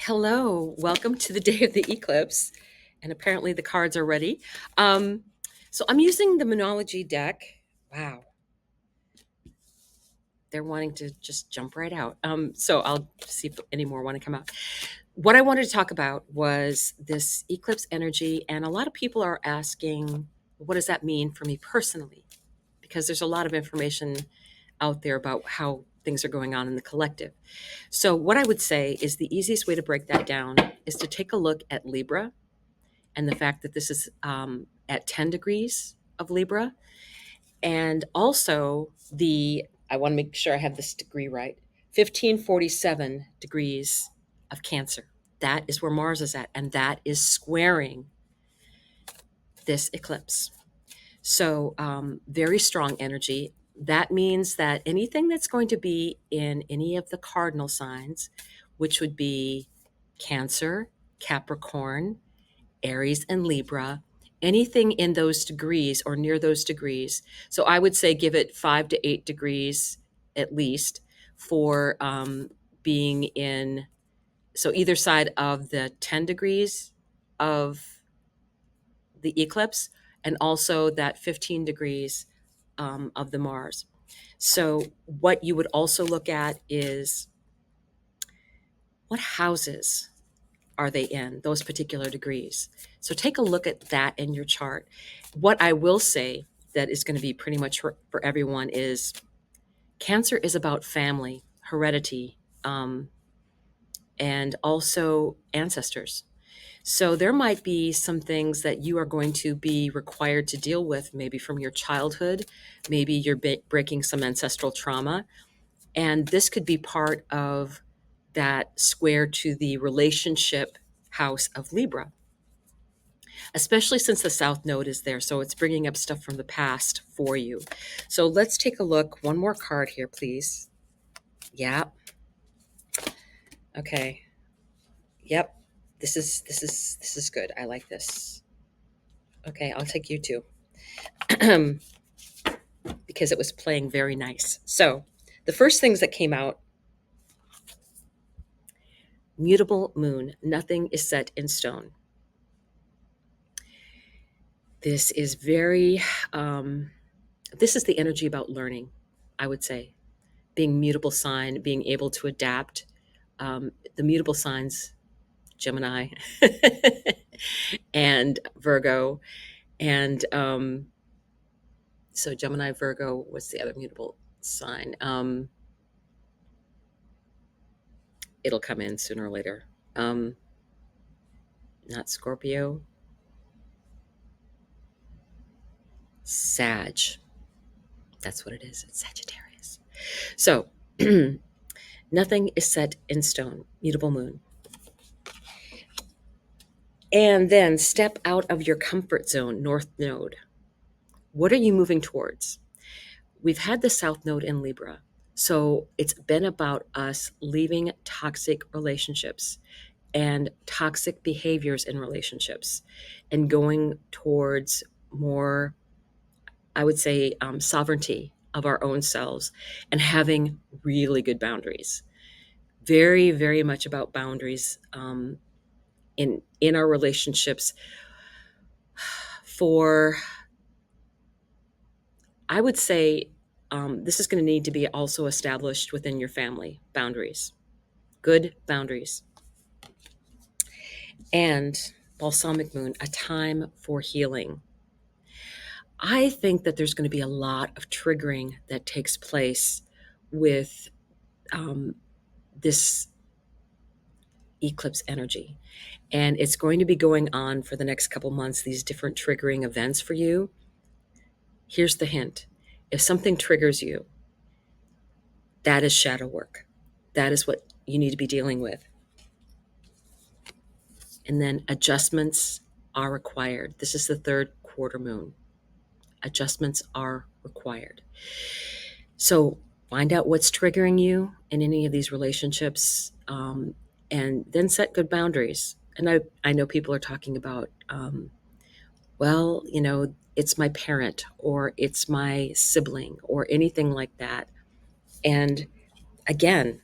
Hello, welcome to the day of the eclipse. And apparently the cards are ready. Um, so I'm using the Moonology deck. Wow, they're wanting to just jump right out. So I'll see if any more want to come out. What I wanted to talk about was this eclipse energy. And a lot of people are asking, what does that mean for me personally? Because there's a lot of information out there about how things are going on in the collective. So, what I would say is the easiest way to break that down is to take a look at Libra and the fact that this is at 10 degrees of Libra. And also, I want to make sure I have this degree right, 1547 degrees of Cancer. That is where Mars is at, and that is squaring this eclipse. So, very strong energy. That means that anything that's going to be in any of the cardinal signs, which would be Cancer, Capricorn, Aries, and Libra, anything in those degrees or near those degrees. So I would say give it 5 to 8 degrees at least for being in, so either side of the 10 degrees of the eclipse and also that 15 degrees of the Mars. So, what you would also look at is what houses are they in, those particular degrees. So, take a look at that in your chart. What I will say that is going to be pretty much for everyone is Cancer is about family, heredity, and also ancestors. So there might be some things that you are going to be required to deal with, maybe from your childhood. Maybe you're breaking some ancestral trauma. And this could be part of that square to the relationship house of Libra, especially since the South Node is there. So it's bringing up stuff from the past for you. So let's take a look. One more card here, please. Yeah. Okay. Yep. This is good. I like this. Okay, I'll take you too. Because it was playing very nice. So, the first things that came out, mutable moon, nothing is set in stone. This is very, this is the energy about learning, I would say. Being mutable sign, being able to adapt. The mutable signs, Gemini and Virgo. And so, Gemini, Virgo, what's the other mutable sign? It'll come in sooner or later. Not Scorpio, Sag. That's what it is. It's Sagittarius. So, nothing is set in stone, mutable moon. And then step out of your comfort zone, North Node. What are you moving towards? We've had the South Node in Libra. So it's been about us leaving toxic relationships and toxic behaviors in relationships and going towards more, I would say, sovereignty of our own selves and having really good boundaries. Very, very much about boundaries in our relationships. For, I would say, this is going to need to be also established within your family. Boundaries, good boundaries, and balsamic moon, a time for healing. I think that there's going to be a lot of triggering that takes place with this eclipse energy. And it's going to be going on for the next couple months, these different triggering events for you. Here's the hint. If something triggers you, that is shadow work. That is what you need to be dealing with. And then adjustments are required. This is the third quarter moon. Adjustments are required. So find out what's triggering you in any of these relationships, and then set good boundaries. And I know people are talking about, well, it's my parent or it's my sibling or anything like that. And again,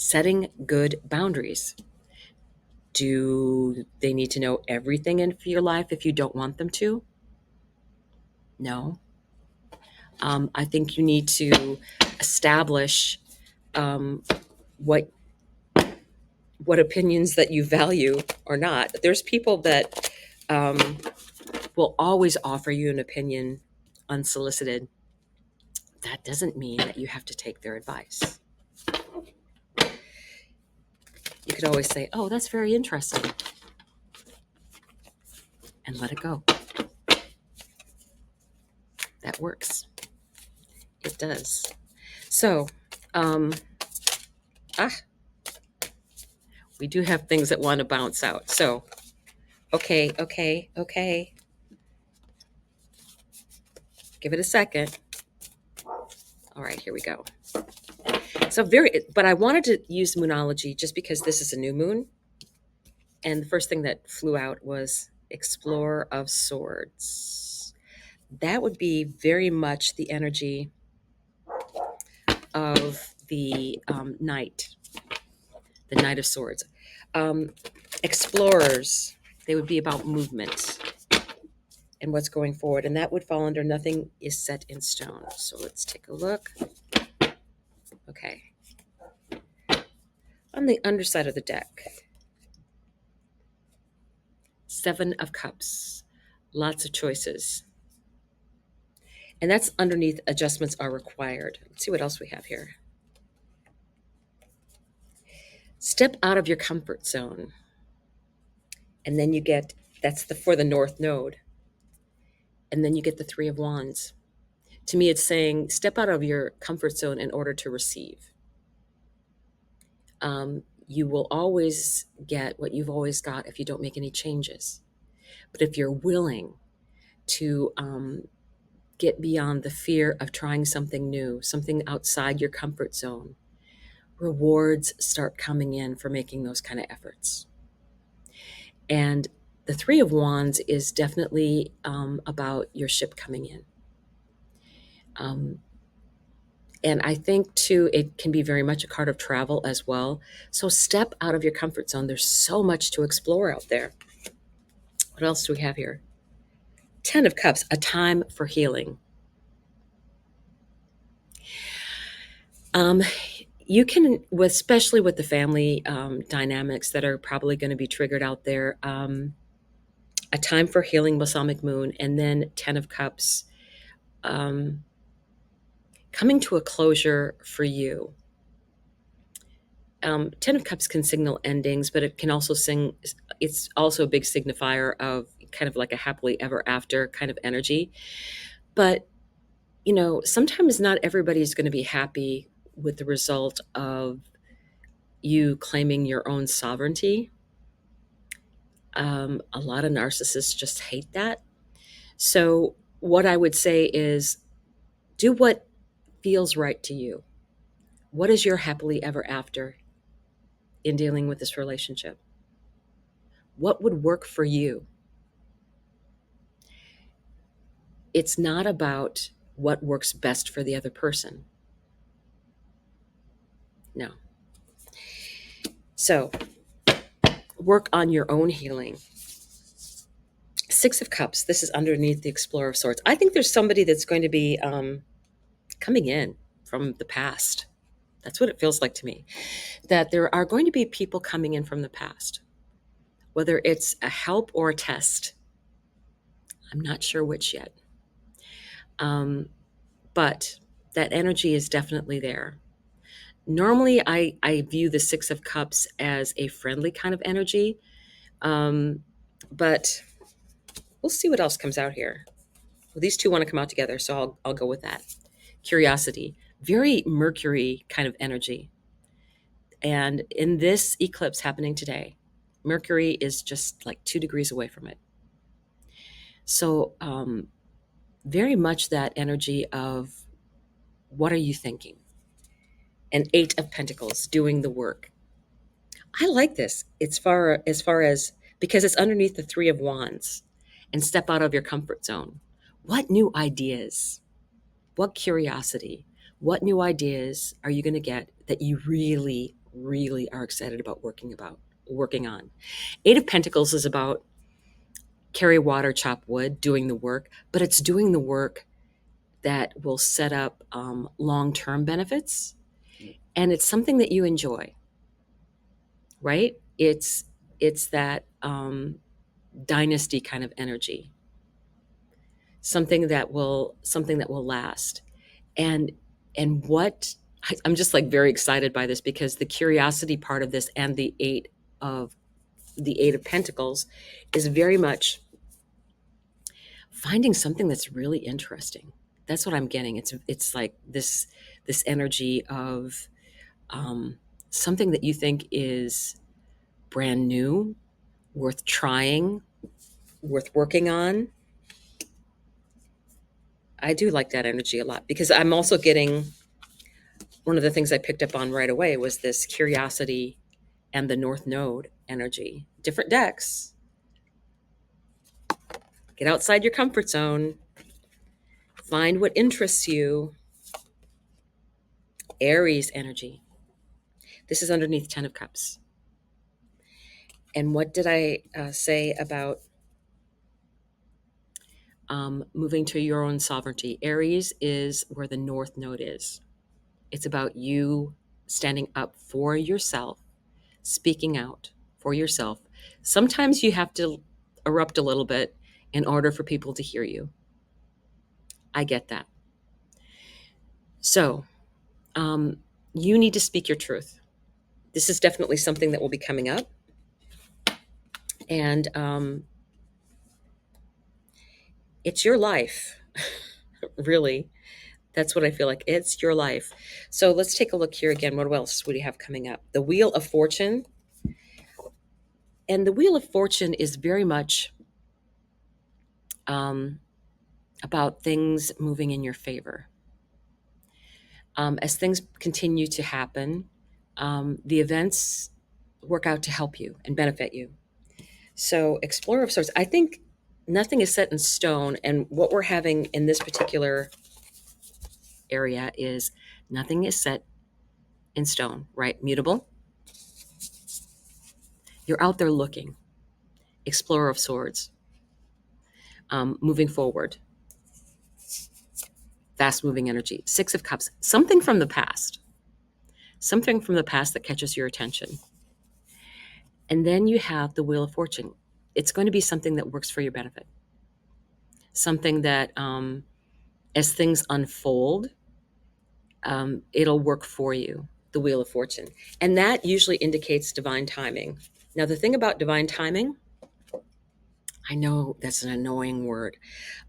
Setting good boundaries. Do they need to know everything in your life if you don't want them to? No. I think you need to establish um, what opinions that you value or not. There's people that um, will always offer you an opinion unsolicited. That doesn't mean that you have to take their advice. You could always say, "Oh, that's very interesting," and let it go. That works. It does. So, um, ah, we do have things that want to bounce out. So, okay. Give it a second. All right, here we go. So but I wanted to use Moonology just because this is a new moon. And the first thing that flew out was Explorer of Swords. That would be very much the energy of the Knight of Swords. Um, Explorers, they would be about movement and what's going forward. And that would fall under nothing is set in stone. So let's take a look. Okay. On the underside of the deck, Seven of Cups, lots of choices. And that's underneath adjustments are required. Let's see what else we have here. Step out of your comfort zone. And then you get, for the North Node. And then you get the Three of Wands. To me, it's saying step out of your comfort zone in order to receive. You will always get what you've always got if you don't make any changes. But if you're willing to get beyond the fear of trying something new, something outside your comfort zone, rewards start coming in for making those kind of efforts. And the Three of Wands is definitely about your ship coming in. And I think, too, it can be very much a card of travel as well. So step out of your comfort zone. There's so much to explore out there. What else do we have here? Ten of Cups, a time for healing. You can, especially with the family dynamics that are probably going to be triggered out there, a time for healing, balsamic moon, and then Ten of Cups, coming to a closure for you. Ten of Cups can signal endings, but it can also it's also a big signifier of kind of like a happily ever after kind of energy. But, sometimes not everybody is going to be happy with the result of you claiming your own sovereignty. A lot of narcissists just hate that. So, what I would say is do what feels right to you. What is your happily ever after in dealing with this relationship? What would work for you? It's not about what works best for the other person. No. So, work on your own healing. Six of Cups, this is underneath the Explorer of Swords. I think there's somebody that's going to be coming in from the past. That's what it feels like to me. That there are going to be people coming in from the past, whether it's a help or a test. I'm not sure which yet. But that energy is definitely there. Normally, I view the Six of Cups as a friendly kind of energy. But we'll see what else comes out here. Well, these two want to come out together, so I'll go with that. Curiosity, very Mercury kind of energy. And in this eclipse happening today, Mercury is just like 2 degrees away from it. So very much that energy of what are you thinking? And Eight of Pentacles, doing the work. I like this as far as because it's underneath the Three of Wands, and step out of your comfort zone. What new ideas? What curiosity? What new ideas are you going to get that you really, really are excited about working on. Eight of Pentacles is about carry water, chop wood, doing the work, but it's doing the work that will set up long-term benefits, and it's something that you enjoy, right? It's that dynasty kind of energy, something that will last. And what I'm just like very excited by this, because the curiosity part of this and of the eight of Pentacles is very much finding something that's really interesting. That's what I'm getting. It's like this energy of something that you think is brand new, worth trying, worth working on. I do like that energy a lot, because I'm also getting, one of the things I picked up on right away was this curiosity and the North Node energy. Different decks. Get outside your comfort zone. Find what interests you. Aries energy. This is underneath 10 of Cups. And what did I say about moving to your own sovereignty? Aries is where the North Node is. It's about you standing up for yourself, speaking out for yourself. Sometimes you have to erupt a little bit in order for people to hear you. I get that. So, you need to speak your truth. This is definitely something that will be coming up. And it's your life, really. That's what I feel like. It's your life. So let's take a look here again. What else would you have coming up? The Wheel of Fortune. And the Wheel of Fortune is very much about things moving in your favor. As things continue to happen, the events work out to help you and benefit you. So, Explorer of Swords, I think nothing is set in stone. And what we're having in this particular area is nothing is set in stone, right? Mutable. You're out there looking. Explorer of Swords. Moving forward. Fast moving energy. Six of Cups. Something from the past. Something from the past that catches your attention. And then you have the Wheel of Fortune. It's going to be something that works for your benefit. Something that, as things unfold, it'll work for you, the Wheel of Fortune. And that usually indicates divine timing. Now, the thing about divine timing, I know that's an annoying word.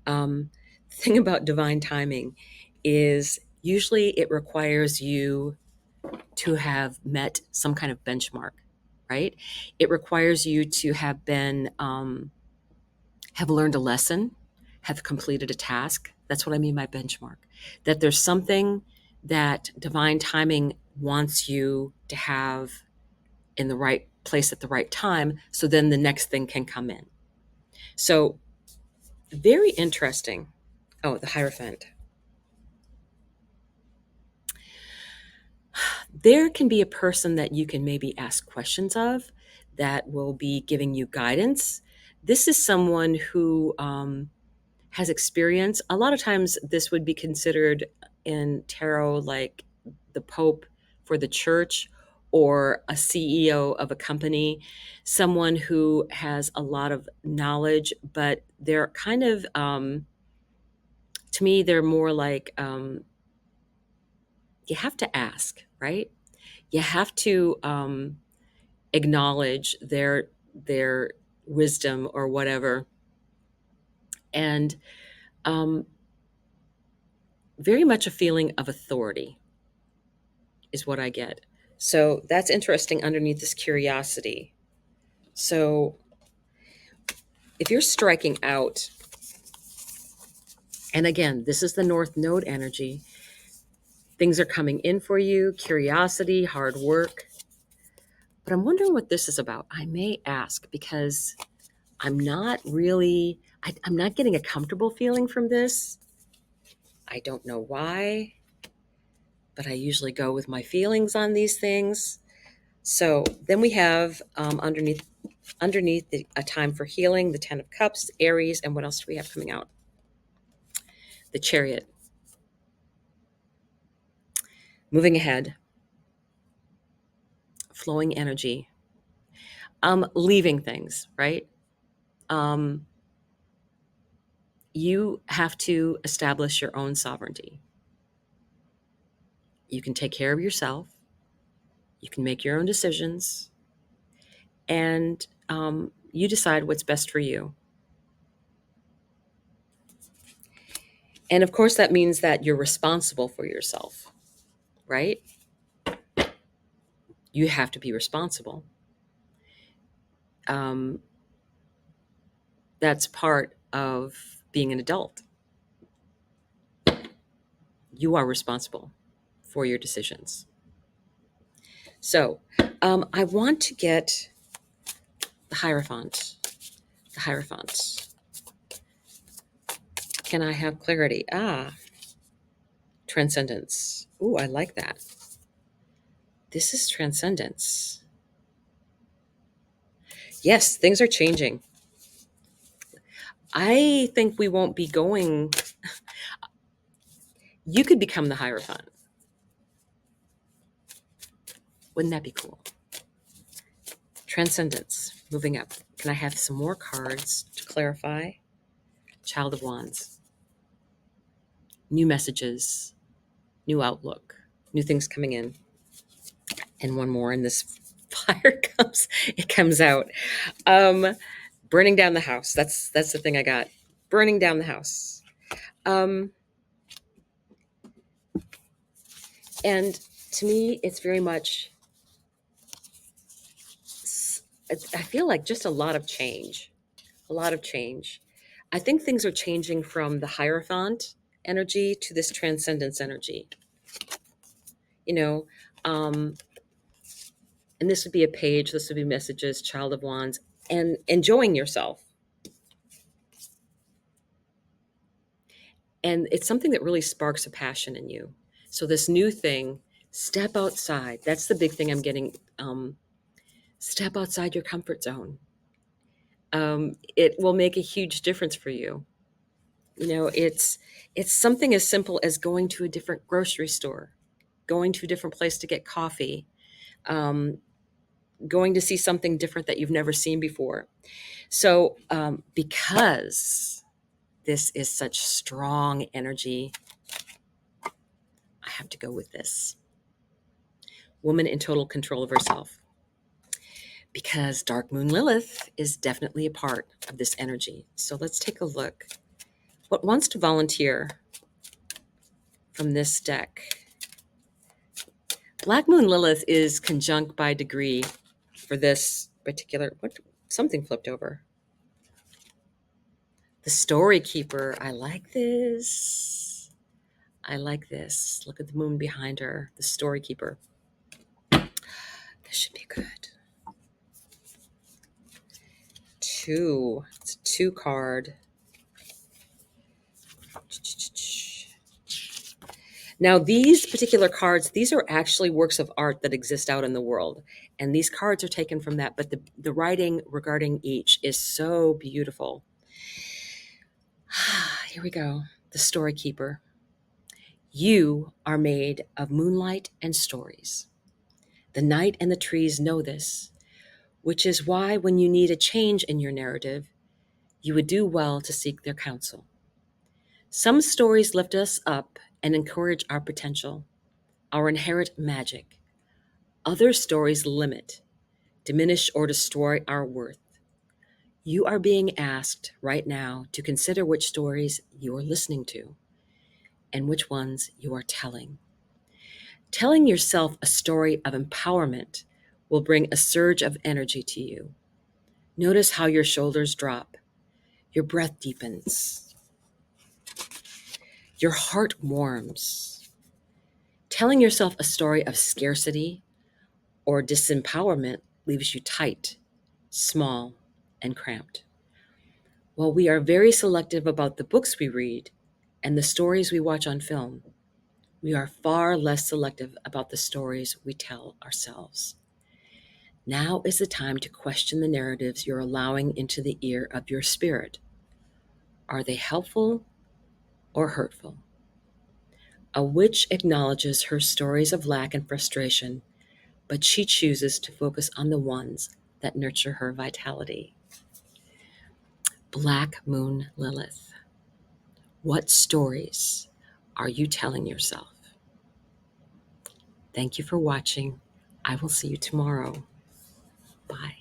The thing about divine timing is usually it requires you to have met some kind of benchmark, right? It requires you to have been, have learned a lesson, have completed a task. That's what I mean by benchmark. That there's something that divine timing wants you to have in the right place at the right time, so then the next thing can come in. So, very interesting. Oh, the Hierophant. There can be a person that you can maybe ask questions of that will be giving you guidance. This is someone who has experience. A lot of times, this would be considered in tarot like the Pope for the church, or a CEO of a company, someone who has a lot of knowledge, but they're kind of, to me, they're more like, you have to ask, right? You have to acknowledge their wisdom or whatever, and very much a feeling of authority is what I get. So that's interesting underneath this curiosity. So if you're striking out, and again, this is the North Node energy, things are coming in for you, curiosity, hard work. But I'm wondering what this is about. I may ask, because I'm not really, I'm not getting a comfortable feeling from this. I don't know why, but I usually go with my feelings on these things. So then we have underneath a time for healing, the Ten of Cups, Aries, and what else do we have coming out? The Chariot. Moving ahead, flowing energy, leaving things, right? Um, you have to establish your own sovereignty. You can take care of yourself. You can make your own decisions, and you decide what's best for you. And of course, that means that you're responsible for yourself, right? You have to be responsible. Um, that's part of being an adult. You are responsible for your decisions. So I want to get the Hierophant. The Hierophant. Can I have clarity? Transcendence. Ooh, I like that. This is transcendence. Yes, things are changing. I think we won't be going. You could become the Hierophant. Wouldn't that be cool? Transcendence. Moving up. Can I have some more cards to clarify? Child of Wands. New messages, new outlook, new things coming in. And one more, and this fire comes out. Burning down the house. That's the thing I got. Burning down the house. And to me, it's very much, I feel like just a lot of change. A lot of change. I think things are changing from the Hierophant energy to this transcendence energy. You know, and this would be a page, this would be messages, Child of Wands, and enjoying yourself. And it's something that really sparks a passion in you. So this new thing, step outside. That's the big thing I'm getting. Step outside your comfort zone. It will make a huge difference for you. You know, it's something as simple as going to a different grocery store, going to a different place to get coffee, um, going to see something different that you've never seen before. So because this is such strong energy, I have to go with this. Woman in total control of herself. Because Dark Moon Lilith is definitely a part of this energy. So let's take a look. What wants to volunteer from this deck? Black Moon Lilith is conjunct by degree for this particular, something flipped over. The Story Keeper. I like this. I like this. Look at the moon behind her. The Story Keeper. This should be good. It's a 2 card. Now, these particular cards, these are actually works of art that exist out in the world. And these cards are taken from that, but the writing regarding each is so beautiful. Here we go. The Story Keeper. You are made of moonlight and stories. The night and the trees know this, which is why when you need a change in your narrative, you would do well to seek their counsel. Some stories lift us up and encourage our potential, our inherent magic. Other stories limit, diminish, or destroy our worth. You are being asked right now to consider which stories you are listening to and which ones you are telling. Telling yourself a story of empowerment will bring a surge of energy to you. Notice how your shoulders drop, your breath deepens, your heart warms. Telling yourself a story of scarcity or disempowerment leaves you tight, small, and cramped. While we are very selective about the books we read and the stories we watch on film, we are far less selective about the stories we tell ourselves. Now is the time to question the narratives you're allowing into the ear of your spirit. Are they helpful or hurtful? A witch acknowledges her stories of lack and frustration, but she chooses to focus on the ones that nurture her vitality. Black Moon Lilith. What stories are you telling yourself? Thank you for watching. I will see you tomorrow. Bye.